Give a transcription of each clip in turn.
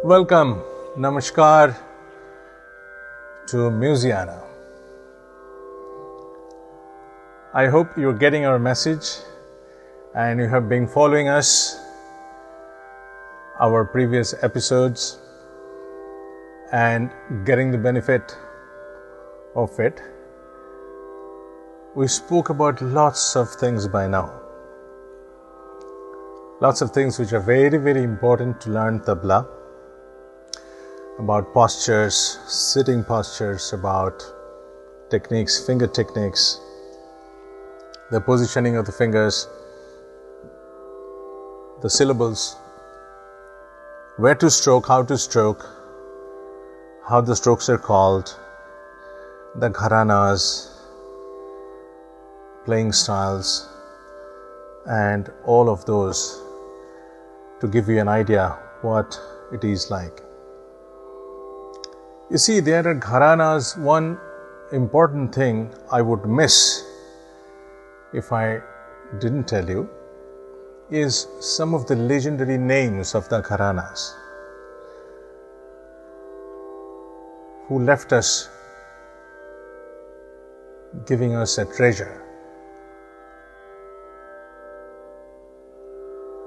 Welcome, Namaskar to Musiana. I hope you're getting our message and you have been following us, our previous episodes, and getting the benefit of it. We spoke about lots of things by now. Lots of things which are very, very important to learn tabla. About postures, sitting postures, about techniques, finger techniques, the positioning of the fingers, the syllables, where to stroke, how the strokes are called, the gharanas, playing styles, and all of those to give you an idea what it is like. You see, there are gharanas. One important thing I would miss if I didn't tell you is some of the legendary names of the gharanas who left us, giving us a treasure.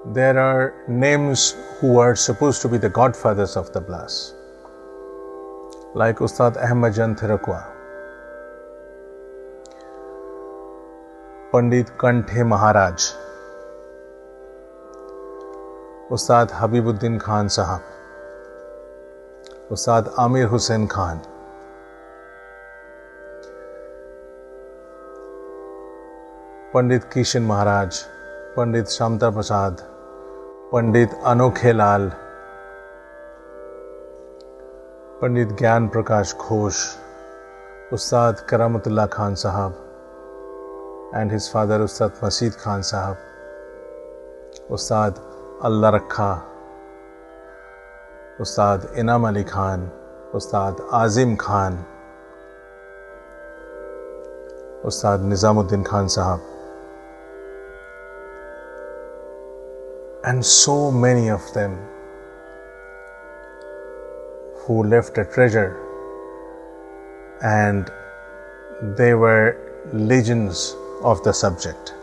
There are names who are supposed to be the godfathers of the tablas, like Ustad Amjad, Pandit Kanthe Maharaj, Ustad Habibuddin Khan Sahab, Ustad Amir Hussian Khan, Pandit Kishan Maharaj, Pandit Shamta Prasad, Pandit Anokhe Lal, Pandit Gyan Prakash Ghosh, Ustad Karamatullah Khan Sahab, and his father Ustad Masjid Khan Sahab, Ustad Allah Rakha, Ustad Inam Ali Khan, Ustad Azim Khan, Ustad Nizamuddin Khan Sahab, and so many of them who left a treasure, and they were legends of the subject.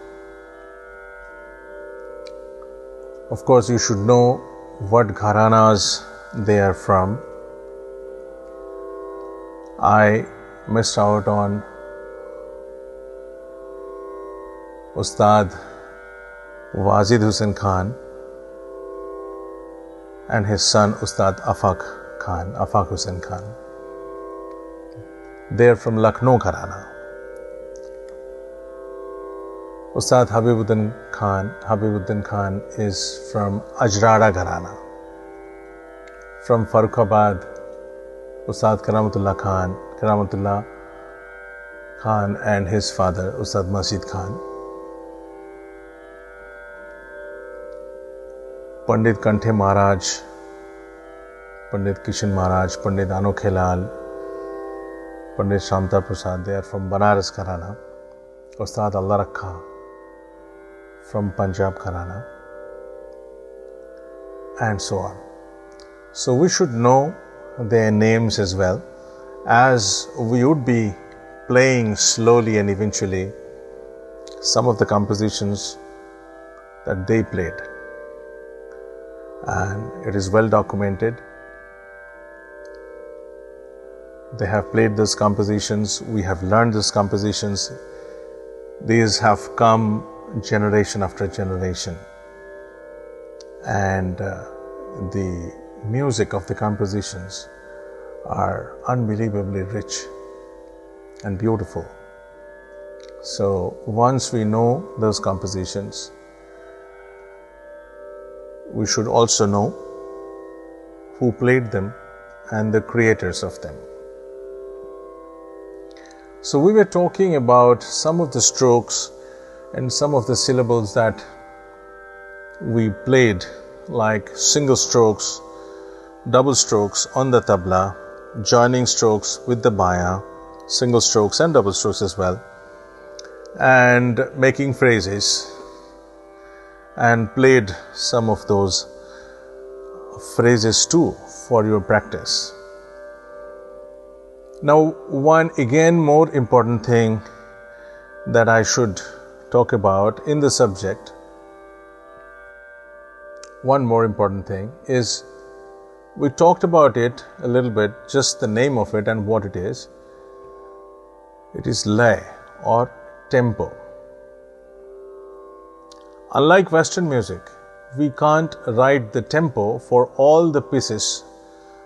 Of course, you should know what gharanas they are from. I missed out on Ustad Wazid Hussain Khan and his son Ustad Afaq Hussain Khan. They are from Lucknow Gharana. Ustad Habibuddin Khan is from Ajrada Gharana. From Farrukhabad, Ustad Karamatullah Khan and his father Ustad Masjid Khan. Pandit Kanthe Maharaj, Pandit Kishan Maharaj, Pandit Anokhe Lal, Pandit Shamta Prasad, they are from Banaras Gharana. Ustad Allah Rakha from Punjab Gharana, and so on. So we should know their names as well, as we would be playing slowly and eventually some of the compositions that they played. And it is well documented. They have played these compositions, we have learned these compositions. These have come generation after generation, and the music of the compositions are unbelievably rich and beautiful. So once we know those compositions, we should also know who played them and the creators of them. So we were talking about some of the strokes and some of the syllables that we played, like single strokes, double strokes on the tabla, joining strokes with the baya, single strokes and double strokes as well, and making phrases, and played some of those phrases too for your practice. Now, one again more important thing that I should talk about in the subject, one more important thing is, we talked about it a little bit, just the name of it and what it is. It is lay or tempo. Unlike Western music, we can't write the tempo for all the pieces,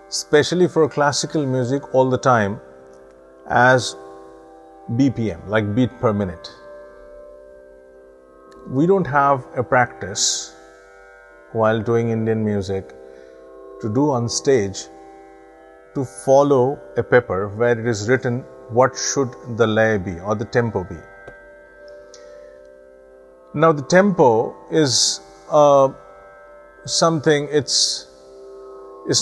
especially for classical music all the time, as BPM, like beat per minute. We don't have a practice while doing Indian music to do on stage to follow a paper where it is written what should the lay be or the tempo be. Now the tempo is something, it's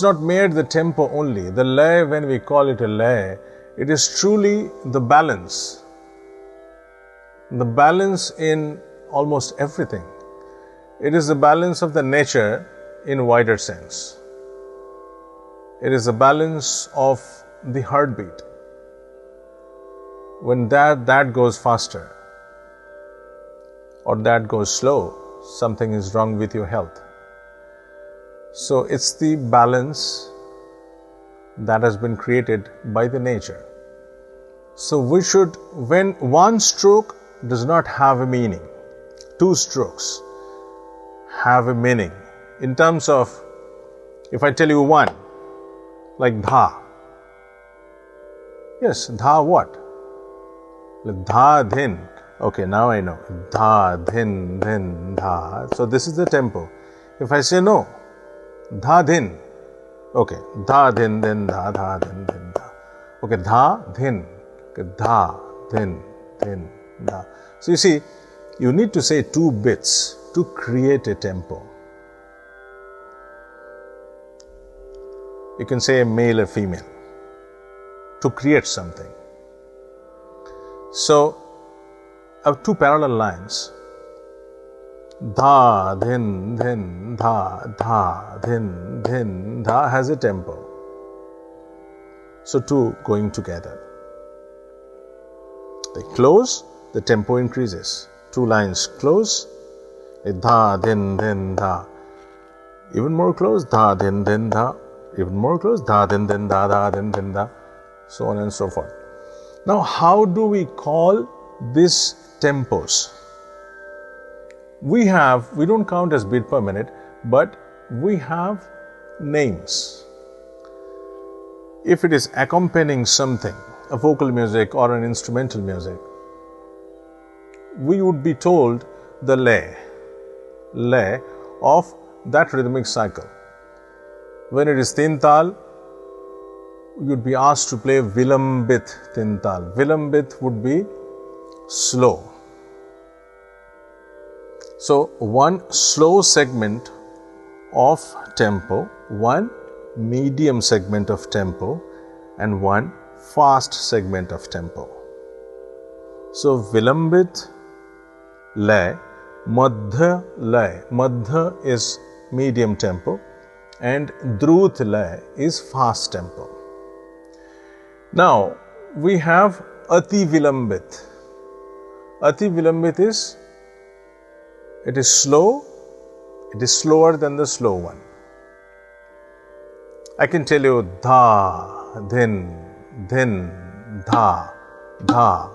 not mere the tempo only. The lay, when we call it a lay, it is truly the balance in almost everything. It is the balance of the nature in wider sense. It is the balance of the heartbeat. When that goes faster or that goes slow, something is wrong with your health. So it's the balance that has been created by the nature. So we should, when one stroke does not have a meaning, two strokes have a meaning. In terms of, if I tell you one, like dha. Yes, dha what? Like dha dhin. Okay, now I know. Dha dhin dhin dha. So this is the tempo. If I say no, dha dhin. Okay, dha dhin dhin dha, dha dhin dhin dha. Okay, dha dhin. Okay, dha dhin dhin dha. So you see, you need to say two bits to create a tempo. You can say a male or female to create something. So, I have two parallel lines. Dha, dhin, dhin, dha, dha, dhin, dhin, dha has a tempo. So, two going together. They close, the tempo increases. Two lines close, dha, dhin, dhin, dha. Even more close, dha, dhin, dhin, dha. Even more close, dha, dhin, dhin, dha, dha, dhin, dhin, dha. So on and so forth. Now, how do we call these tempos? We don't count as beat per minute, but we have names. If it is accompanying something, a vocal music or an instrumental music, we would be told the lay of that rhythmic cycle. When it is tin tal, you would be asked to play vilambit tin tal. Vilambit would be slow. So, one slow segment of tempo, one medium segment of tempo, and one fast segment of tempo. So, vilambit lay, madhya lay. Madhya is medium tempo and drut lay is fast tempo. Now, we have ati vilambit. Ati vilambit is, it is slow, it is slower than the slow one. I can tell you dha, dhin, dhin, dha, dha,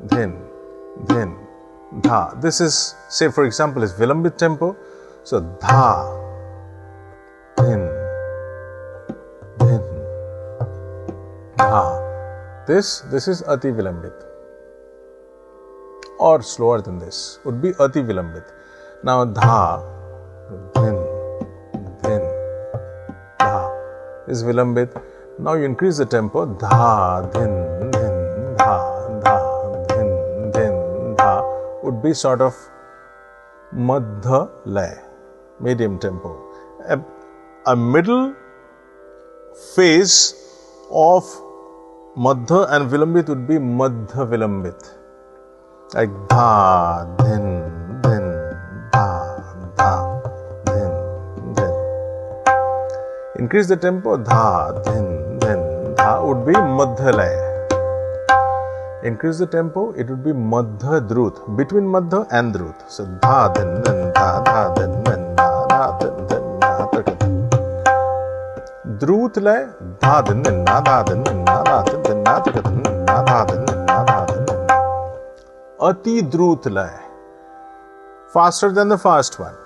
dhin, dhin, dha. This is, say for example, is vilambit tempo. So dha, dhin, dhin, dha. This is ati vilambit. Or slower than this would be ati vilambit. Now dha, dhin, dhin, dha is vilambit. Now you increase the tempo. Dha, dhin, dhin, dha, dha, dhin, dhin, dha would be sort of madhya lay, medium tempo. A middle phase of Madhya and Vilambit would be Madhya Vilambit. Like dha, dhin, dha, dhin. Increase the tempo, dha, dhin, dha would be Madhya Laya. Increase the tempo, it would be Madhya Drut, between Madhya and Drut. So dha, dhin, dha, dha, dhin, dha, dhin, dha, dhin. Drut Laya, dha, dhin, dha, dhin, dha, dhin, dha, dhin, dha, dhin, dha, dhin. Ati Drut Laya, faster than the fast one.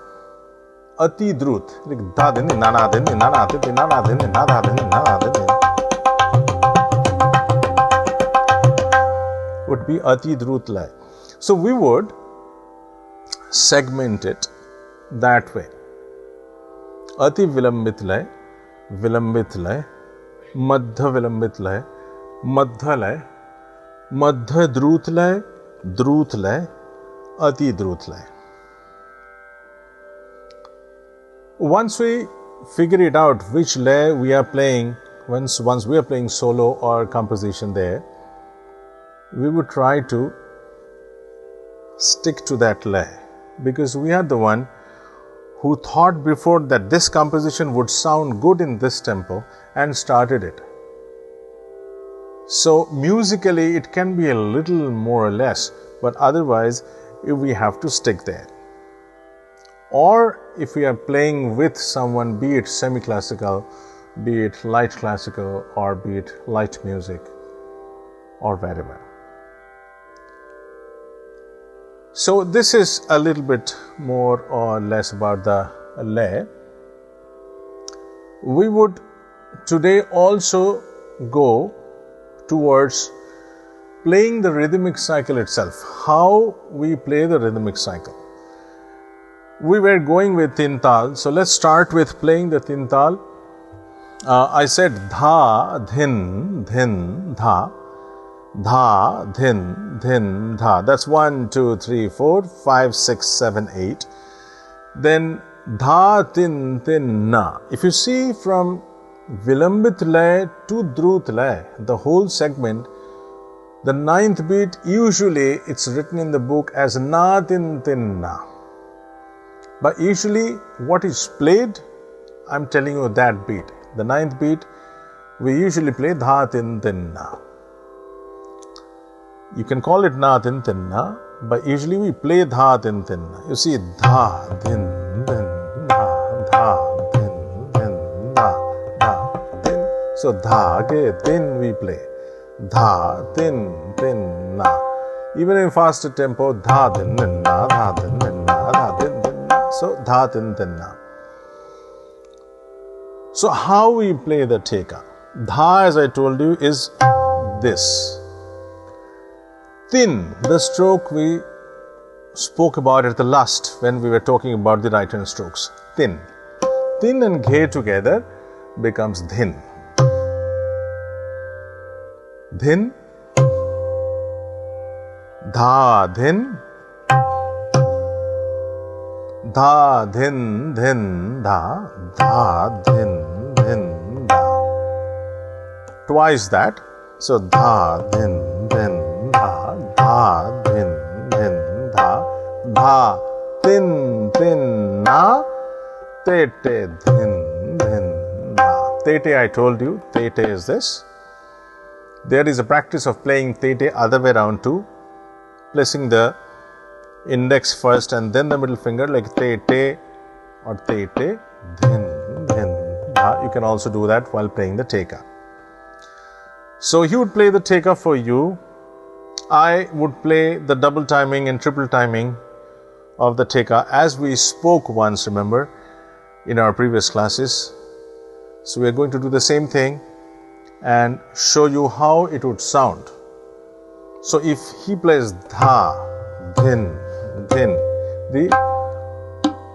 Ati Drut, like dha, dhin, na, na, dhin, na, na, dhin, na, na, dhin, na, na, dhin, na, na, dhin. Would be Ati Drut Laya. So we would segment it that way. Ati Vilambit Laya, Vilambit Laya, Madhya Vilambit Laya, Madhya Laya, Madhya Drut Laya, Drut Laya, Ati Drut Laya. Once we figure it out which lay we are playing, once we are playing solo or composition there, we would try to stick to that lay, because we are the one who thought before that this composition would sound good in this tempo and started it. So musically it can be a little more or less, but otherwise we have to stick there. Or if we are playing with someone, be it semi-classical, be it light classical, or be it light music, or wherever. So this is a little bit more or less about the lay. We would today also go towards playing the rhythmic cycle itself, how we play the rhythmic cycle. We were going with Tintal, so let's start with playing the Tintal. I said dha, dhin, dhin, dha. Dha, dhin, dhin, dha. That's 1, 2, 3, 4, 5, 6, 7, 8. Then dha, tin, tin, na. If you see from Vilambit Lay to Drut Lay, the whole segment, the 9th beat, usually it's written in the book as na, tin, tin, na. But usually what is played, I'm telling you that beat. The 9th beat, we usually play dha, tin, tin, na. You can call it na, tin, tin, na, but usually we play dha, tin, tin, na. You see dha, din, din, dha, din, din, dha, din. So dha, ke, tin we play. Dha, tin, tin, na. Even in faster tempo, dha, din, din, na, dha, din, din, na, dha, din, din, na. So dha, tin, tin, na. So how we play the Theka? Dha, as I told you, is this. Tin, the stroke we spoke about at the last when we were talking about the right hand strokes. Tin. Tin and ghe together becomes dhin. Dhin. Dha, dhin. Dha, dhin, dhin, dha. Dha, dhin, dhin, dha. Twice that. So dha, dhin, dhin, dha. Dha, dhin, dhin, dha. Dha, tin, tin, na. Te, te, dhin, dhin, dha. Te, te, I told you, te, te is this. There is a practice of playing te, te other way around too. Placing the index first and then the middle finger like te, te or te, te, dhin, dhin, dha. You can also do that while playing the Theka. So he would play the Theka for you. I would play the double timing and triple timing of the Theka as we spoke once, remember, in our previous classes. So we are going to do the same thing and show you how it would sound. So if he plays dha, dhin, dhin, the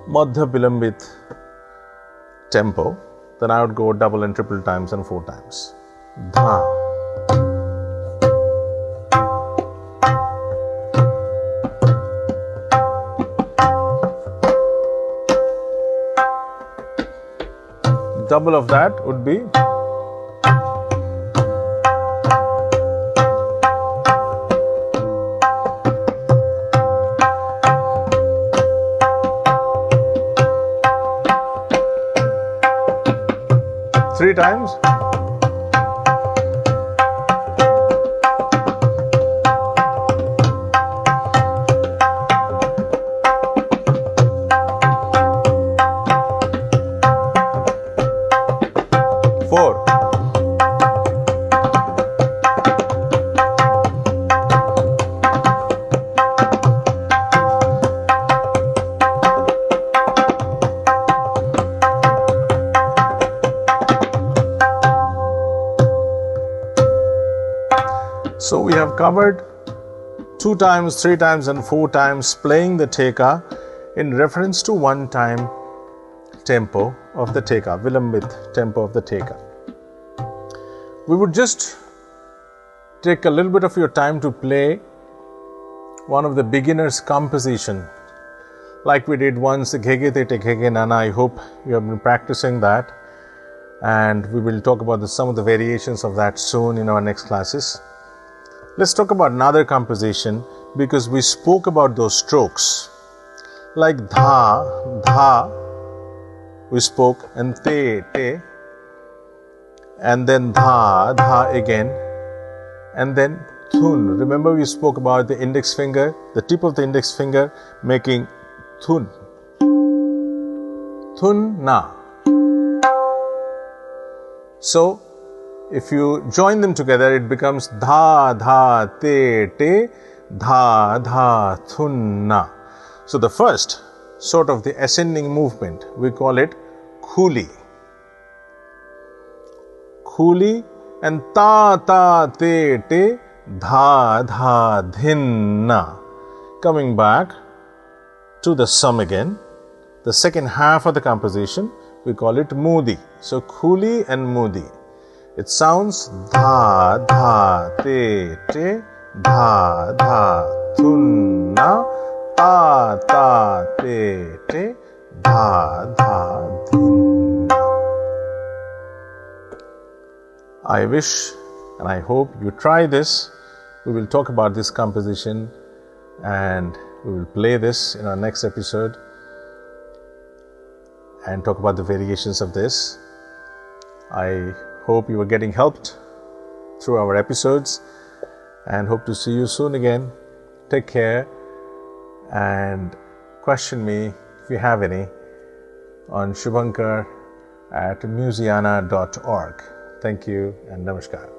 Madhya Vilambit tempo, then I would go double and triple times and 4 times. Dha. Double of that would be 3 times. So we have covered 2 times, 3 times and 4 times playing the Theka in reference to 1 time tempo of the Theka, Vilambit tempo of the Theka. We would just take a little bit of your time to play one of the beginner's composition like we did once, the Ghege Te Te Ghege Nana. I hope you have been practicing that, and we will talk about some of the variations of that soon in our next classes. Let's talk about another composition, because we spoke about those strokes like dha, dha, we spoke, and te, te, and then dha, dha again, and then thun. Remember we spoke about the index finger, the tip of the index finger making thun, thun, na. So if you join them together, it becomes dha, dha, te, te, dha, dha, thun, na. So the first sort of the ascending movement, we call it khuli. Khuli, and ta, ta, te, te, dha, dha, dhin, na. Coming back to the sum again, the second half of the composition, we call it mudi. So khuli and mudi. It sounds dha, dha, te, te, dha, dha, thun, na, ta, ta, te, te, dha, dha, dhin, na. I wish and I hope you try this. We will talk about this composition and we will play this in our next episode and talk about the variations of this. I hope you are getting helped through our episodes and hope to see you soon again. Take care and question me if you have any on Subhankar@musiana.org. Thank you and namaskar.